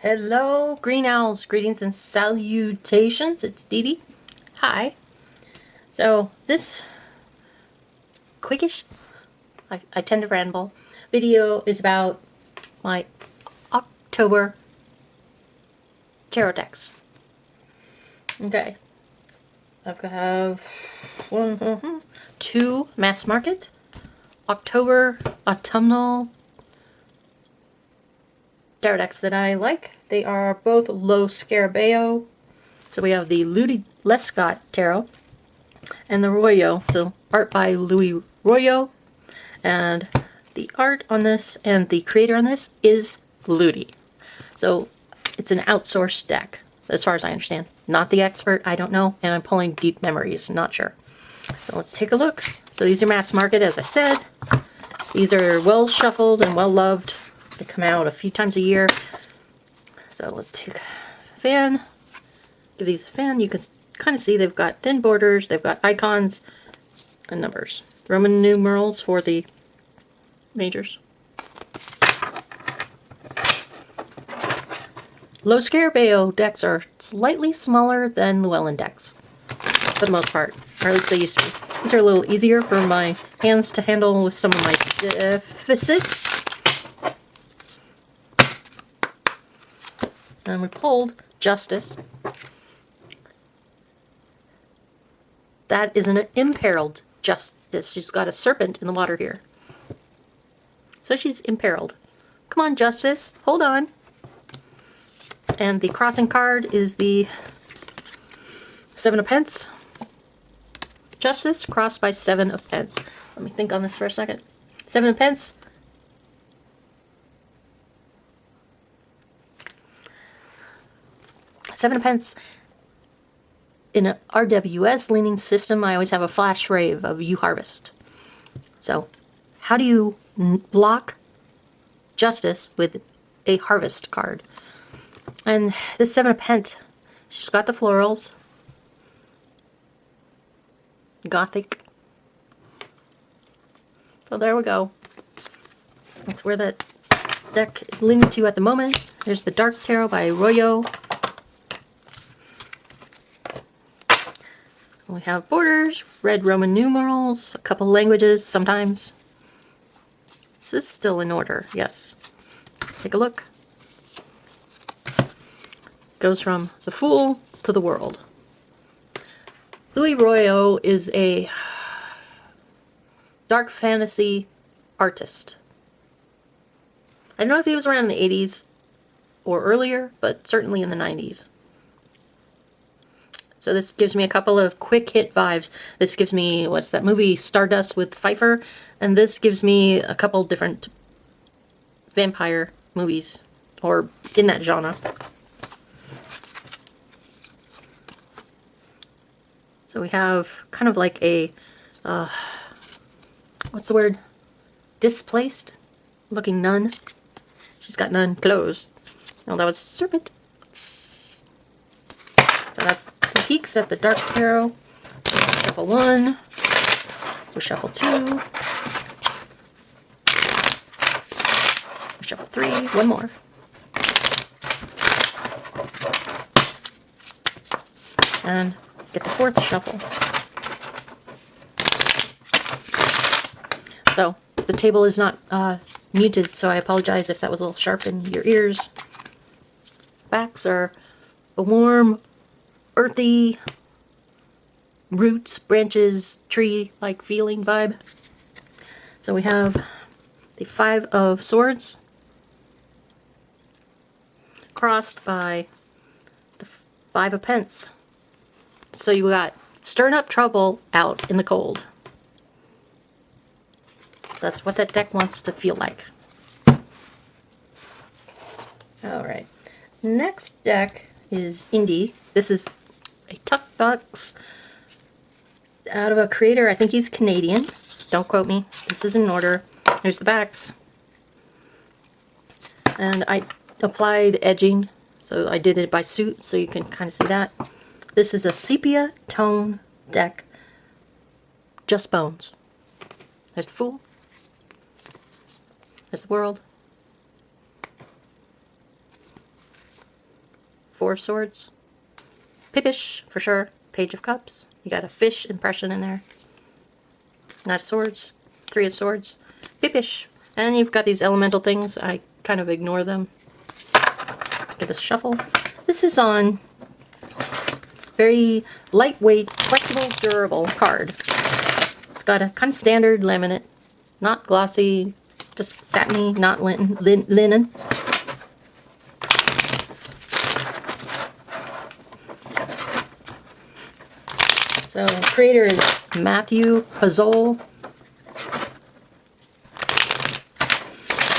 Hello, green owls. Greetings and salutations. It's Dee Dee. Hi. So this quickish, I tend to ramble, video is about my October tarot decks. Okay. I have two mass market October autumnal tarot decks that I like. They are both low Scarabeo. So we have the Ludy Lescot Tarot and the Royo. So art by Ludy Royo. And the art on this and the creator on this is Ludy. So it's an outsourced deck, as far as I understand. Not the expert, I don't know. And I'm pulling deep memories, not sure. So let's take a look. So these are mass market, as I said. These are well shuffled and well loved. They come out a few times a year. So let's take a fan. Give these a fan. You can kind of see they've got thin borders, they've got icons and numbers. Roman numerals for the majors. Low Scarabeo decks are slightly smaller than Llewellyn decks, for the most part, or at least they used to be. These are a little easier for my hands to handle with some of my deficits. And we pulled Justice. That is an imperiled Justice. She's got a serpent in the water here. So she's imperiled. Come on, Justice. Hold on. And the crossing card is the Seven of Pence. Justice crossed by Seven of Pence. Let me think on this for a second. Seven of Pence. Seven of Pence. In an RWS leaning system, I always have a flash rave of You Harvest. So, how do you block Justice with a Harvest card? And this Seven of Pence, she's got the florals. Gothic. So there we go. That's where that deck is leaning to at the moment. There's the Dark Tarot by Royo. We have borders, red Roman numerals, a couple languages sometimes. This is still in order, yes. Let's take a look. Goes from the Fool to the World. Ludy Royo is a dark fantasy artist. I don't know if he was around in the 80s or earlier, but certainly in the 90s. So this gives me a couple of quick hit vibes. This gives me, what's that movie, Stardust with Pfeiffer? And this gives me a couple different vampire movies, or in that genre. So we have kind of like a, what's the word? Displaced looking nun. She's got nun clothes. Oh, that was serpent. So that's some peeks at the Dark Tarot. Shuffle 1. We shuffle 2. We shuffle 3. One more. And get the 4th shuffle. So the table is not muted, so I apologize if that was a little sharp in your ears. Backs are a warm, earthy, roots, branches, tree-like feeling vibe. So we have the Five of Swords crossed by the Five of Pence. So you got stirring up trouble out in the cold. That's what that deck wants to feel like. Alright. Next deck is Indie. This is a Tuck Box out of a creator. I think he's Canadian. Don't quote me. This is in order. Here's the backs. And I applied edging. So I did it by suit, so you can kind of see that. This is a sepia tone deck. Just bones. There's the Fool. There's the World. Four of Swords. Pippish, for sure. Page of Cups. You got a fish impression in there. Knight of Swords. Three of Swords. Pippish. And you've got these elemental things. I kind of ignore them. Let's give this a shuffle. This is on very lightweight, flexible, durable card. It's got a kind of standard laminate. Not glossy, just satiny, not linen. So, creator is Matthew Pazzol.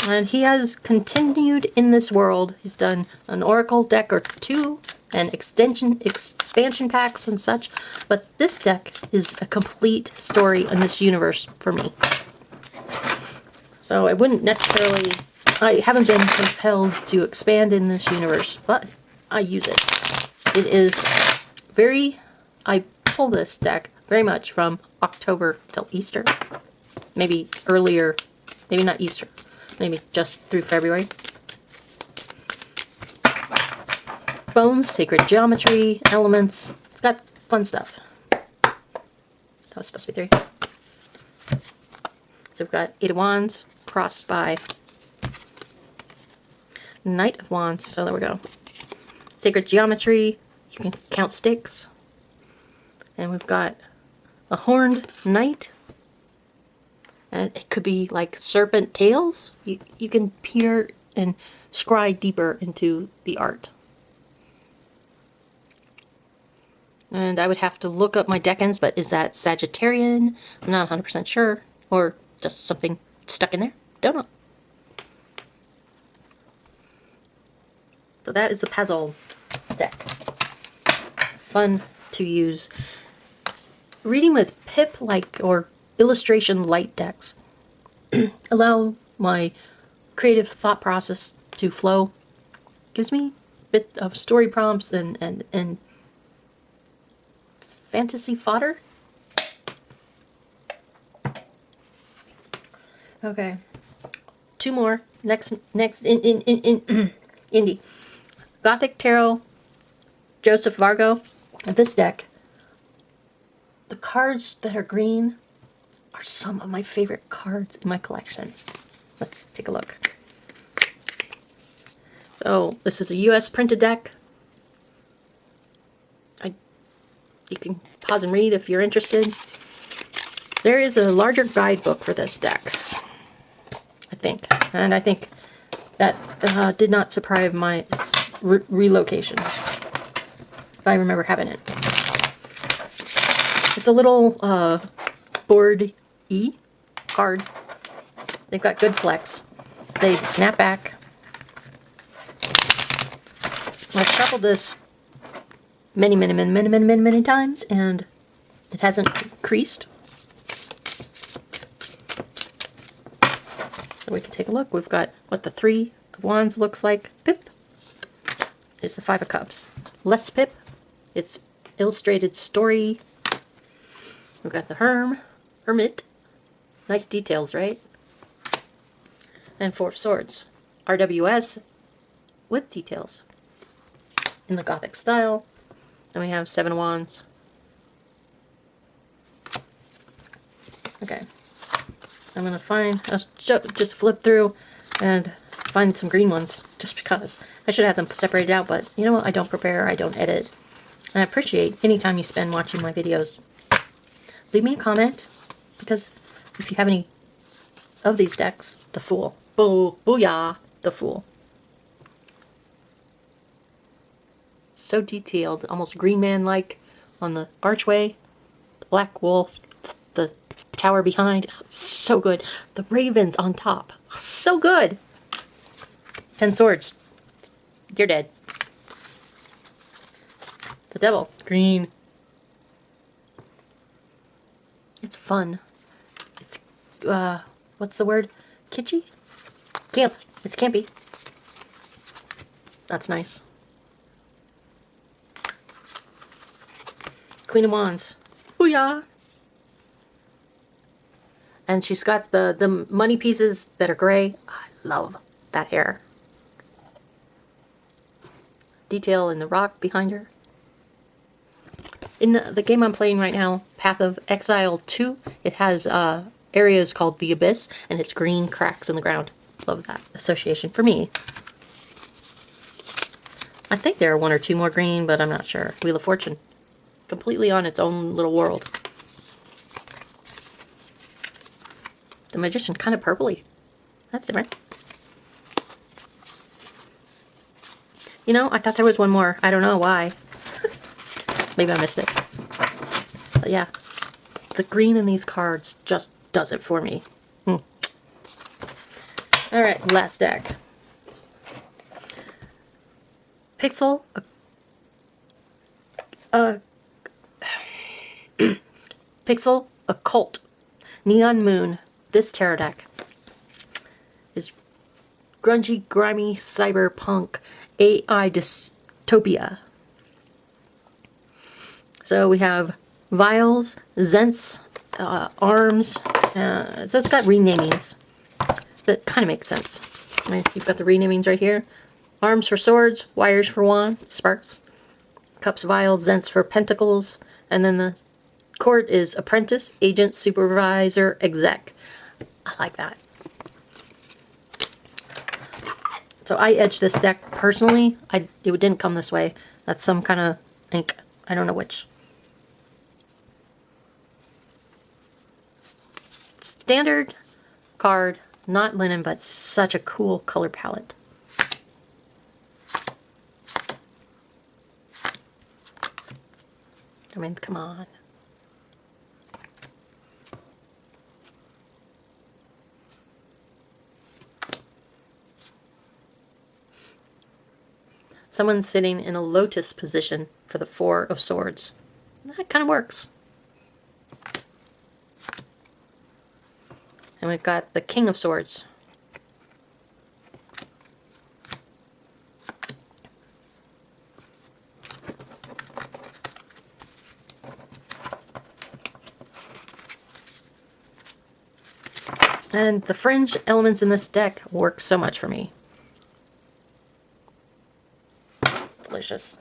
And he has continued in this world. He's done an oracle deck or two, and expansion packs and such. But this deck is a complete story in this universe for me. So I wouldn't necessarily... I haven't been compelled to expand in this universe, but I use it. It is very... I pull this deck very much from October till Easter. Maybe earlier, maybe not Easter, maybe just through February. Bones, sacred geometry, elements. It's got fun stuff. That was supposed to be 3. So we've got 8 of Wands crossed by Knight of Wands. So there we go. Sacred geometry. You can count sticks. And we've got a horned knight. And it could be like serpent tails. You can peer and scry deeper into the art. And I would have to look up my deckings, but is that Sagittarian? I'm not 100% sure. Or just something stuck in there. Don't know. So that is the Pazzol deck. Fun to use. Reading with pip like or illustration light decks allow my creative thought process to flow. Gives me a bit of story prompts and fantasy fodder. Okay, 2 more. Next in indie. Gothic Tarot, Joseph Vargo. And this deck, the cards that are green are some of my favorite cards in my collection. Let's take a look. So this is a US printed deck. You can pause and read if you're interested. There is a larger guidebook for this deck, I think. And I think that did not surprise my relocation, if I remember having it. It's a little board E card. They've got good flex. They snap back. I've shuffled this many times, and it hasn't creased. So we can take a look. We've got what the 3 of Wands looks like. Pip. There's the 5 of Cups. Less pip. It's illustrated story. We've got the Hermit. Nice details, right? And 4 of Swords. RWS with details. In the Gothic style. And we have 7 of Wands. Okay. I'm going to find, I'll just flip through and find some green ones, just because. I should have them separated out, but you know what? I don't prepare, I don't edit. And I appreciate any time you spend watching my videos. Leave me a comment, because if you have any of these decks, the Fool. Booyah, the Fool. So detailed, almost Green Man-like on the archway. The black wolf, the tower behind, so good. The ravens on top, so good. 10 swords, you're dead. The devil, green. It's fun. It's, what's the word? Kitschy? Camp. It's campy. That's nice. Queen of Wands. Booyah! And she's got the money pieces that are gray. I love that hair. detail in the rock behind her. In the game I'm playing right now, Path of Exile 2, it has areas called the Abyss, and it's green cracks in the ground. Love that association for me. I think there are 1 or 2 more green, but I'm not sure. Wheel of Fortune. Completely on its own little world. The Magician, kind of purpley. That's different. You know, I thought there was 1 more. I don't know why. Maybe I missed it. But yeah, the green in these cards just does it for me. Alright, last deck. Pazzol Pazzol Occult Neon Moon. This tarot deck is grungy, grimy, cyberpunk, AI dystopia. So we have vials, zents, arms. So it's got renamings. That kind of makes sense. I mean, you've got the renamings right here. Arms for swords, wires for wand, sparks. Cups, vials, zents for pentacles. And then the court is apprentice, agent, supervisor, exec. I like that. So I edged this deck personally. It didn't come this way. That's some kind of ink. I don't know which. Standard card, not linen, but such a cool color palette. I mean, come on. Someone's sitting in a lotus position for the 4 of Swords. That kind of works. And we've got the King of Swords. And the fringe elements in this deck work so much for me. Delicious.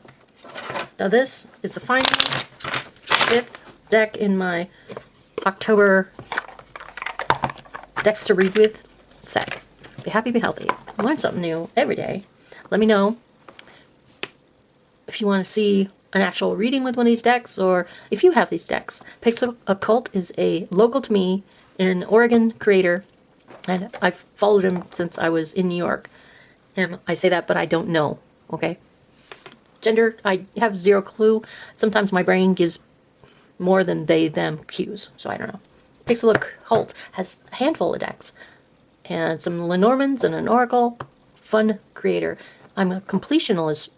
Now this is the final 5th deck in my October decks to read with set. Be happy, be healthy. Learn something new every day. Let me know if you want to see an actual reading with one of these decks, or if you have these decks. Pazzol Occult is a local to me in Oregon creator, and I've followed him since I was in New York. And I say that, but I don't know, okay? Gender, I have 0 clue. Sometimes my brain gives more than they, them cues, so I don't know. Pazzol Occult has a handful of decks, and some Lenormands and an Oracle. Fun creator. I'm a completionist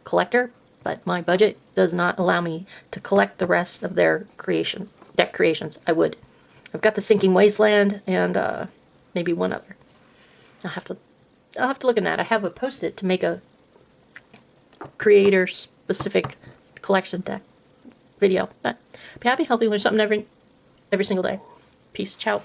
collector, but my budget does not allow me to collect the rest of their deck creations. I would. I've got the Sinking Wasteland and maybe one other. I'll have to look at that. I have a post-it to make a creator-specific collection deck video. But be happy, healthy, learn something every single day. Peace. Ciao.